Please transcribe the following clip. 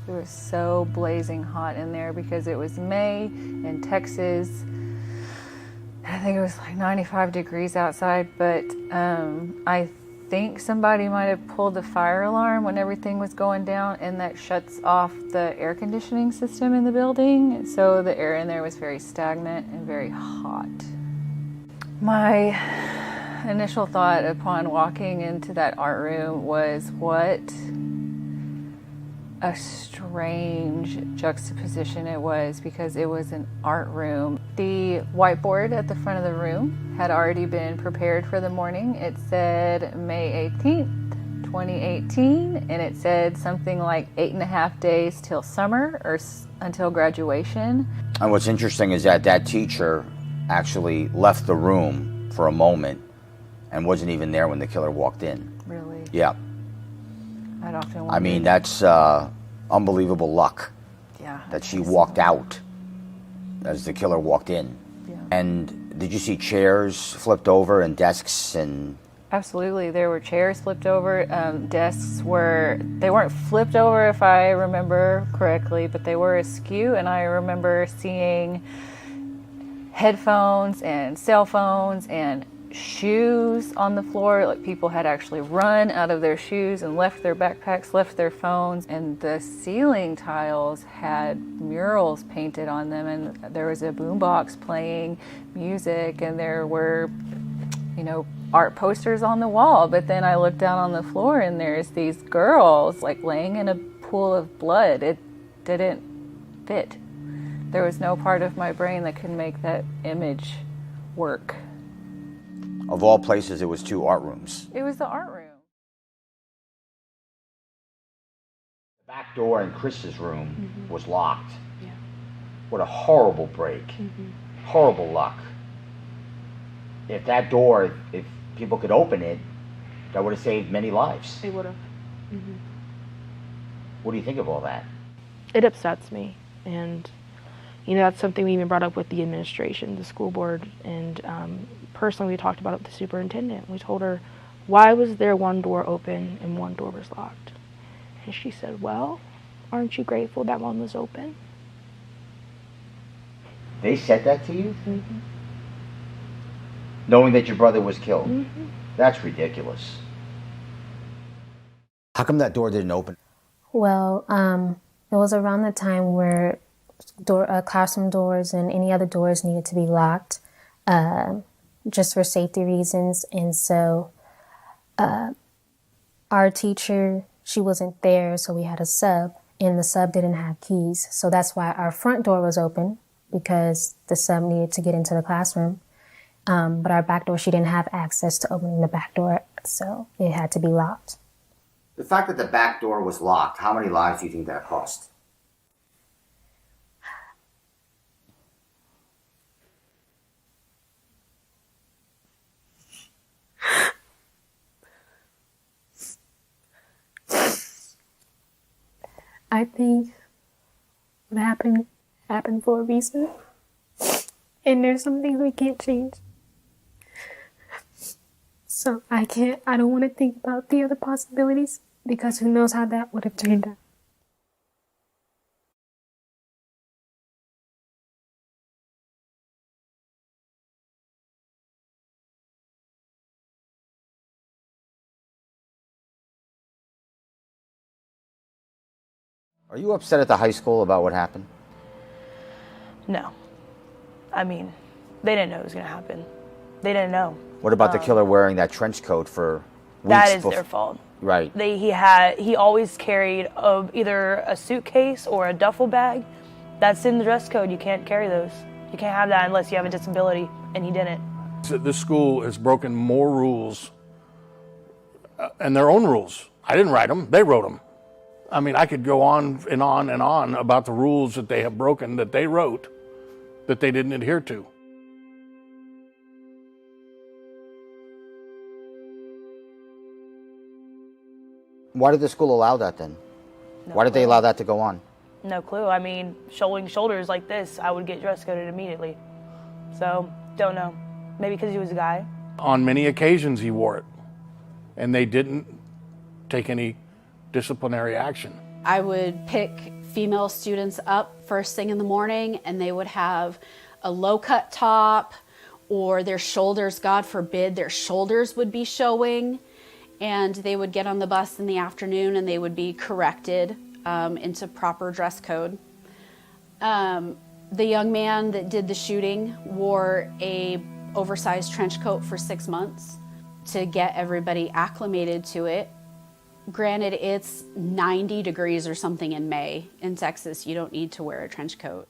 It was so blazing hot in there because it was May in Texas. I think it was like 95 degrees outside, but I think somebody might have pulled the fire alarm when everything was going down, and that shuts off the air conditioning system in the building. So the air in there was very stagnant and very hot. My initial thought upon walking into that art room was, what a strange juxtaposition it was, because it was an art room. The whiteboard at the front of the room had already been prepared for the morning. It said May 18th, 2018, and it said something like 8.5 days till summer or until graduation. And what's interesting is that that teacher actually left the room for a moment and wasn't even there when the killer walked in. Really? Yeah. I'd often wondered. I mean, that's unbelievable luck. Yeah, that she walked out as the killer walked in. Yeah. And did you see chairs flipped over and desks and... Absolutely, there were chairs flipped over. Desks they weren't flipped over if I remember correctly, but they were askew, and I remember seeing headphones and cell phones and shoes on the floor. Like, people had actually run out of their shoes and left their backpacks, left their phones, and the ceiling tiles had murals painted on them, and there was a boombox playing music, and there were, art posters on the wall. But then I looked down on the floor and there's these girls like laying in a pool of blood. It didn't fit. There was no part of my brain that could make that image work. Of all places, it was 2 art rooms. It was the art room. The back door in Chris's room was locked. Yeah. What a horrible break. Horrible luck. If that door, if people could open it, that would have saved many lives. They would have. What do you think of all that? It upsets me, and that's something we even brought up with the administration, the school board, and personally we talked about it with the superintendent. We told her, why was there one door open and one door was locked? And she said, well, aren't you grateful that one was open? They said that to you? Knowing that your brother was killed? That's ridiculous. How come that door didn't open? Well, it was around the time where classroom doors and any other doors needed to be locked, just for safety reasons. And so our teacher, she wasn't there, so we had a sub, and the sub didn't have keys. So that's why our front door was open, because the sub needed to get into the classroom. But our back door, she didn't have access to opening the back door, so it had to be locked. The fact that the back door was locked, how many lives do you think that cost? I think what happened for a reason, and there's some things we can't change. So I don't want to think about the other possibilities, because who knows how that would have turned out. Are you upset at the high school about what happened? No. I mean, they didn't know it was going to happen. They didn't know. What about the killer wearing that trench coat for weeks? That is their fault. Right. He always carried either a suitcase or a duffel bag. That's in the dress code. You can't carry those. You can't have that unless you have a disability, and he didn't. This school has broken more rules, and their own rules. I didn't write them. They wrote them. I mean, I could go on and on and on about the rules that they have broken, that they wrote, that they didn't adhere to. Why did the school allow that then? Why did they allow that to go on? No clue. I mean, shouldering shoulders like this, I would get dress coded immediately. So, don't know. Maybe because he was a guy. On many occasions he wore it, and they didn't take any disciplinary action. I would pick female students up first thing in the morning, and they would have a low-cut top, or their shoulders, God forbid, their shoulders would be showing, and they would get on the bus in the afternoon and they would be corrected into proper dress code. The young man that did the shooting wore a oversized trench coat for 6 months to get everybody acclimated to it. Granted, it's 90 degrees or something in May in Texas. You don't need to wear a trench coat.